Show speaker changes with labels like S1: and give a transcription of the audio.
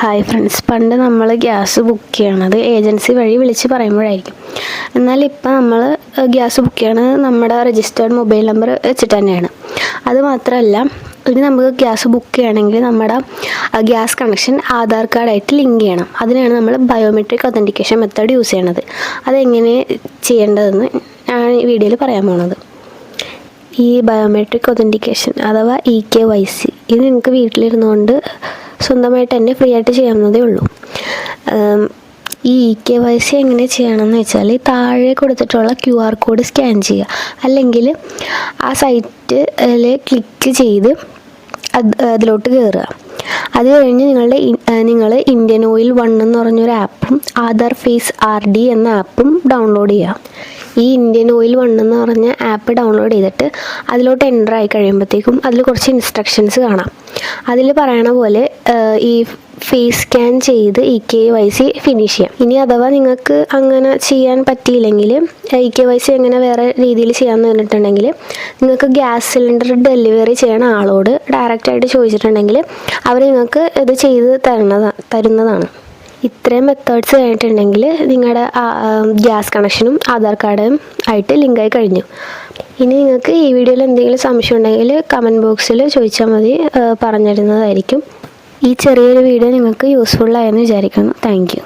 S1: Hi friends, പണ്ട് നമ്മൾ gas book ചെയ്യണത് ഏജൻസി വഴി വിളിച്ച് പറയുമ്പോഴായിരിക്കും. എന്നാൽ ഇപ്പം നമ്മൾ ഗ്യാസ് ബുക്ക് ചെയ്യണത് നമ്മുടെ രജിസ്റ്റേർഡ് മൊബൈൽ നമ്പർ വെച്ചിട്ട് തന്നെയാണ്. അതുമാത്രമല്ല, ഇനി നമുക്ക് ഗ്യാസ് ബുക്ക് ചെയ്യണമെങ്കിൽ നമ്മുടെ ഗ്യാസ് കണക്ഷൻ ആധാർ കാർഡായിട്ട് ലിങ്ക് ചെയ്യണം. അതിനാണ് നമ്മൾ ബയോമെട്രിക് ഒതൻറ്റിക്കേഷൻ മെത്തേഡ് യൂസ് ചെയ്യണത്. അതെങ്ങനെ ചെയ്യേണ്ടതെന്ന് ഞാൻ ഈ വീഡിയോയിൽ പറയാൻ പോണത്. ഈ ബയോമെട്രിക് ഒതൻറ്റിക്കേഷൻ അഥവാ EKYC ഇത് നിങ്ങൾക്ക് വീട്ടിലിരുന്നുകൊണ്ട് സ്വന്തമായിട്ട് തന്നെ ഫ്രീ ആയിട്ട് ചെയ്യാവുന്നതേ ഉള്ളൂ. ഈ EKYC എങ്ങനെ ചെയ്യണമെന്ന് വെച്ചാൽ, താഴെ കൊടുത്തിട്ടുള്ള QR കോഡ് സ്കാൻ ചെയ്യുക, അല്ലെങ്കിൽ ആ സൈറ്റിൽ ക്ലിക്ക് ചെയ്ത് അതിലോട്ട് കയറുക. അത് കഴിഞ്ഞ് നിങ്ങൾ ഇന്ത്യൻ ഓയിൽ 1 എന്ന് പറഞ്ഞൊരു ആപ്പും ആധാർ ഫേസ് RD എന്ന ആപ്പും ഡൗൺലോഡ് ചെയ്യുക. ഈ ഇന്ത്യൻ ഓയിൽ 1 എന്ന് പറഞ്ഞ ആപ്പ് ഡൗൺലോഡ് ചെയ്തിട്ട് അതിലോട്ട് എൻ്റർ ആയി കഴിയുമ്പോഴത്തേക്കും അതിൽ കുറച്ച് ഇൻസ്ട്രക്ഷൻസ് കാണാം. അതിൽ പറയണ പോലെ ഈ ഫേസ് സ്കാൻ ചെയ്ത് EKYC ഫിനിഷ് ചെയ്യാം. ഇനി അഥവാ നിങ്ങൾക്ക് അങ്ങനെ ചെയ്യാൻ പറ്റിയില്ലെങ്കിൽ EKYC എങ്ങനെ വേറെ രീതിയിൽ ചെയ്യാമെന്ന് പറഞ്ഞിട്ടുണ്ടെങ്കിൽ, നിങ്ങൾക്ക് ഗ്യാസ് സിലിണ്ടർ ഡെലിവറി ചെയ്യണ ആളോട് ഡയറക്റ്റായിട്ട് ചോദിച്ചിട്ടുണ്ടെങ്കിൽ അവർ നിങ്ങൾക്ക് ഇത് ചെയ്ത് തരുന്നതാണ്. ഇത്രയും മെത്തേഡ്സ് കഴിഞ്ഞിട്ടുണ്ടെങ്കിൽ നിങ്ങളുടെ ഗ്യാസ് കണക്ഷനും ആധാർ കാർഡും ആയിട്ട് ലിങ്കായി കഴിഞ്ഞു. ഇനി നിങ്ങൾക്ക് ഈ വീഡിയോയിൽ എന്തെങ്കിലും സംശയം ഉണ്ടെങ്കിൽ കമൻറ്റ് ബോക്സിൽ ചോദിച്ചാൽ മതി, പറഞ്ഞിരുന്നതായിരിക്കും. ഈ ചെറിയൊരു വീഡിയോ നിങ്ങൾക്ക് യൂസ്ഫുള്ളായെന്ന് വിചാരിക്കുന്നു. Thank you.